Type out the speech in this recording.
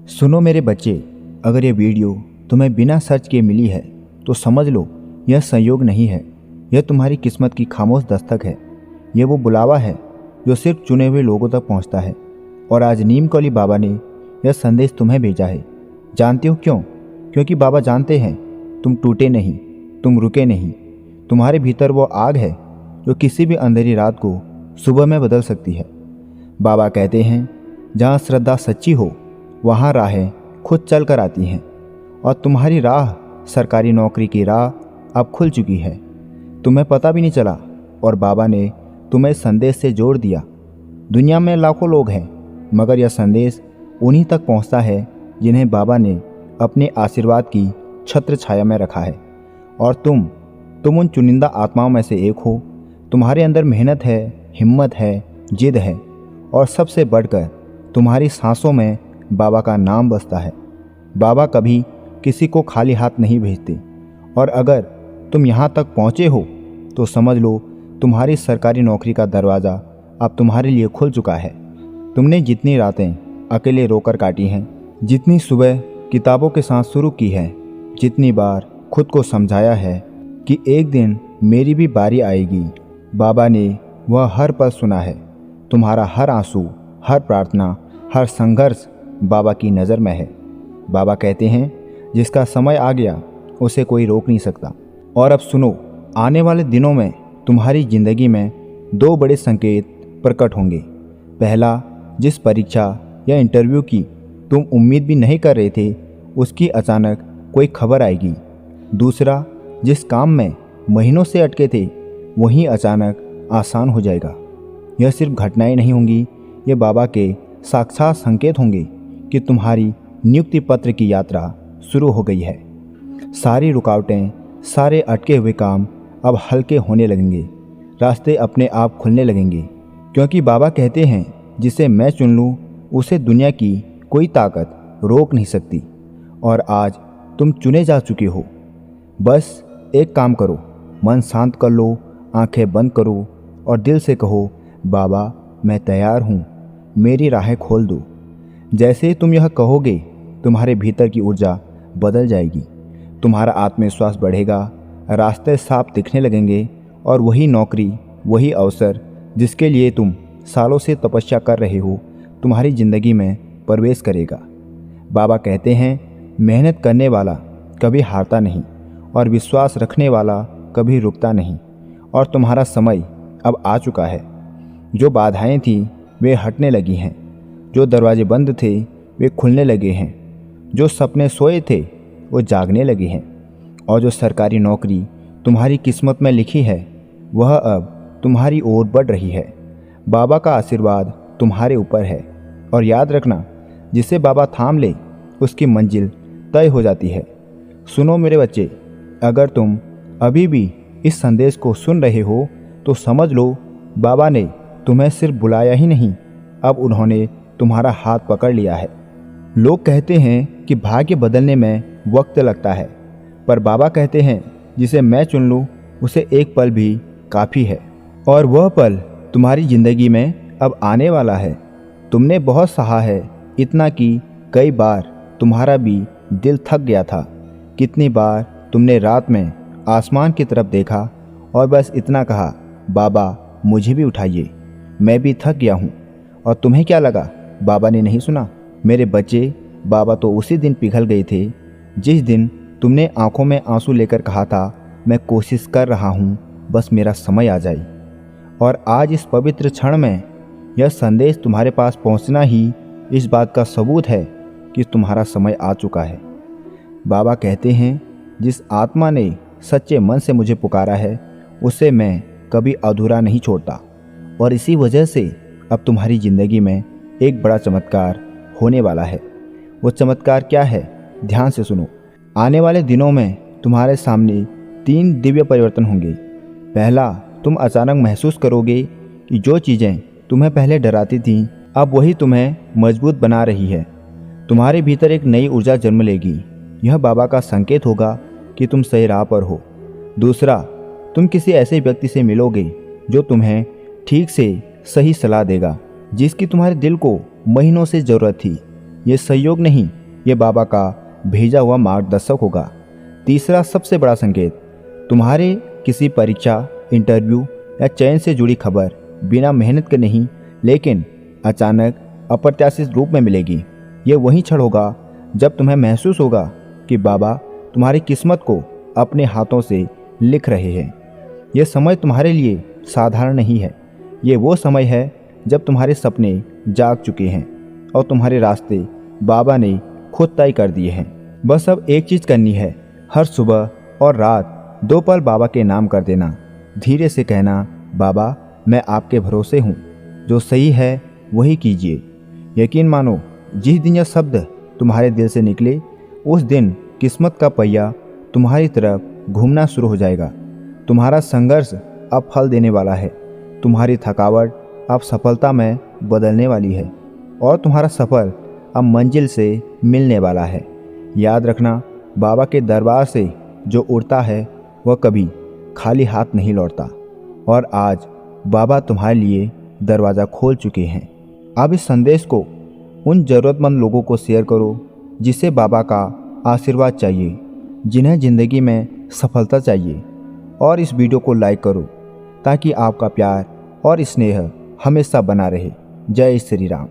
सुनो मेरे बच्चे, अगर ये वीडियो तुम्हें बिना सर्च किए मिली है तो समझ लो यह संयोग नहीं है। यह तुम्हारी किस्मत की खामोश दस्तक है। यह वो बुलावा है जो सिर्फ चुने हुए लोगों तक पहुंचता है। और आज नीम कौली बाबा ने यह संदेश तुम्हें भेजा है। जानते हो क्यों? क्योंकि बाबा जानते हैं तुम टूटे नहीं, तुम रुके नहीं। तुम्हारे भीतर वो आग है जो किसी भी अंधेरी रात को सुबह में बदल सकती है। बाबा कहते हैं जहाँ श्रद्धा सच्ची हो वहाँ राहें खुद चल कर आती हैं। और तुम्हारी राह, सरकारी नौकरी की राह अब खुल चुकी है। तुम्हें पता भी नहीं चला और बाबा ने तुम्हें संदेश से जोड़ दिया। दुनिया में लाखों लोग हैं, मगर यह संदेश उन्हीं तक पहुंचता है जिन्हें बाबा ने अपने आशीर्वाद की छत्र छाया में रखा है। और तुम उन चुनिंदा आत्माओं में से एक हो। तुम्हारे अंदर मेहनत है, हिम्मत है, जिद है और सबसे बढ़कर तुम्हारी सांसों में बाबा का नाम बसता है। बाबा कभी किसी को खाली हाथ नहीं भेजते। और अगर तुम यहाँ तक पहुँचे हो तो समझ लो तुम्हारी सरकारी नौकरी का दरवाज़ा अब तुम्हारे लिए खुल चुका है। तुमने जितनी रातें अकेले रोकर काटी हैं, जितनी सुबह किताबों के साथ शुरू की है, जितनी बार खुद को समझाया है कि एक दिन मेरी भी बारी आएगी, बाबा ने वह हर पल सुना है। तुम्हारा हर आंसू, हर प्रार्थना, हर संघर्ष बाबा की नज़र में है। बाबा कहते हैं जिसका समय आ गया उसे कोई रोक नहीं सकता। और अब सुनो, आने वाले दिनों में तुम्हारी ज़िंदगी में दो बड़े संकेत प्रकट होंगे। पहला, जिस परीक्षा या इंटरव्यू की तुम उम्मीद भी नहीं कर रहे थे उसकी अचानक कोई खबर आएगी। दूसरा, जिस काम में महीनों से अटके थे वहीं अचानक आसान हो जाएगा। यह सिर्फ घटनाएं नहीं होंगी, ये बाबा के साक्षात संकेत होंगे कि तुम्हारी नियुक्ति पत्र की यात्रा शुरू हो गई है। सारी रुकावटें, सारे अटके हुए काम अब हल्के होने लगेंगे। रास्ते अपने आप खुलने लगेंगे, क्योंकि बाबा कहते हैं जिसे मैं चुन लूँ उसे दुनिया की कोई ताकत रोक नहीं सकती। और आज तुम चुने जा चुके हो। बस एक काम करो, मन शांत कर लो, आंखें बंद करो और दिल से कहो, बाबा मैं तैयार हूँ, मेरी राहें खोल दो। जैसे ही तुम यह कहोगे तुम्हारे भीतर की ऊर्जा बदल जाएगी। तुम्हारा आत्मविश्वास बढ़ेगा, रास्ते साफ दिखने लगेंगे और वही नौकरी, वही अवसर जिसके लिए तुम सालों से तपस्या कर रहे हो तुम्हारी ज़िंदगी में प्रवेश करेगा। बाबा कहते हैं मेहनत करने वाला कभी हारता नहीं और विश्वास रखने वाला कभी रुकता नहीं। और तुम्हारा समय अब आ चुका है। जो बाधाएं थीं वे हटने लगी हैं, जो दरवाजे बंद थे वे खुलने लगे हैं, जो सपने सोए थे वो जागने लगे हैं। और जो सरकारी नौकरी तुम्हारी किस्मत में लिखी है वह अब तुम्हारी ओर बढ़ रही है। बाबा का आशीर्वाद तुम्हारे ऊपर है। और याद रखना, जिसे बाबा थाम ले उसकी मंजिल तय हो जाती है। सुनो मेरे बच्चे, अगर तुम अभी भी इस संदेश को सुन रहे हो तो समझ लो बाबा ने तुम्हें सिर्फ बुलाया ही नहीं, अब उन्होंने तुम्हारा हाथ पकड़ लिया है। लोग कहते हैं कि भाग्य बदलने में वक्त लगता है, पर बाबा कहते हैं जिसे मैं चुन लूँ उसे एक पल भी काफ़ी है। और वह पल तुम्हारी ज़िंदगी में अब आने वाला है। तुमने बहुत सहा है, इतना कि कई बार तुम्हारा भी दिल थक गया था। कितनी बार तुमने रात में आसमान की तरफ देखा और बस इतना कहा, बाबा मुझे भी उठाइए, मैं भी थक गया हूँ। और तुम्हें क्या लगा बाबा ने नहीं सुना? मेरे बच्चे, बाबा तो उसी दिन पिघल गए थे जिस दिन तुमने आंखों में आंसू लेकर कहा था, मैं कोशिश कर रहा हूँ, बस मेरा समय आ जाए। और आज इस पवित्र क्षण में यह संदेश तुम्हारे पास पहुँचना ही इस बात का सबूत है कि तुम्हारा समय आ चुका है। बाबा कहते हैं जिस आत्मा ने सच्चे मन से मुझे पुकारा है उसे मैं कभी अधूरा नहीं छोड़ता। और इसी वजह से अब तुम्हारी ज़िंदगी में एक बड़ा चमत्कार होने वाला है। वो चमत्कार क्या है? ध्यान से सुनो। आने वाले दिनों में तुम्हारे सामने 3 दिव्य परिवर्तन होंगे। पहला, तुम अचानक महसूस करोगे कि जो चीज़ें तुम्हें पहले डराती थीं अब वही तुम्हें मजबूत बना रही है। तुम्हारे भीतर एक नई ऊर्जा जन्म लेगी। यह बाबा का संकेत होगा कि तुम सही राह पर हो। दूसरा, तुम किसी ऐसे व्यक्ति से मिलोगे जो तुम्हें ठीक से सही सलाह देगा, जिसकी तुम्हारे दिल को महीनों से ज़रूरत थी। ये संयोग नहीं ये बाबा का भेजा हुआ मार्गदर्शक होगा। तीसरा सबसे बड़ा संकेत, तुम्हारे किसी परीक्षा, इंटरव्यू या चयन से जुड़ी खबर बिना मेहनत के नहीं लेकिन अचानक अप्रत्याशित रूप में मिलेगी। ये वही क्षण होगा जब तुम्हें महसूस होगा कि बाबा तुम्हारी किस्मत को अपने हाथों से लिख रहे हैं। यह समय तुम्हारे लिए साधारण नहीं है। ये वो समय है जब तुम्हारे सपने जाग चुके हैं और तुम्हारे रास्ते बाबा ने खुद तय कर दिए हैं। बस अब एक चीज़ करनी है, हर सुबह और रात 2 पल बाबा के नाम कर देना। धीरे से कहना, बाबा मैं आपके भरोसे हूँ, जो सही है वही कीजिए। यकीन मानो, जिस दिन यह शब्द तुम्हारे दिल से निकले उस दिन किस्मत का पहिया तुम्हारी तरफ घूमना शुरू हो जाएगा। तुम्हारा संघर्ष अब फल देने वाला है, तुम्हारी थकावट अब सफलता में बदलने वाली है और तुम्हारा सफ़र अब मंजिल से मिलने वाला है। याद रखना, बाबा के दरबार से जो उड़ता है वह कभी खाली हाथ नहीं लौटता और आज बाबा तुम्हारे लिए दरवाज़ा खोल चुके हैं। अब इस संदेश को उन ज़रूरतमंद लोगों को शेयर करो जिसे बाबा का आशीर्वाद चाहिए, जिन्हें ज़िंदगी में सफलता चाहिए, और इस वीडियो को लाइक करो ताकि आपका प्यार और स्नेह हमेशा बना रहे। जय श्री राम।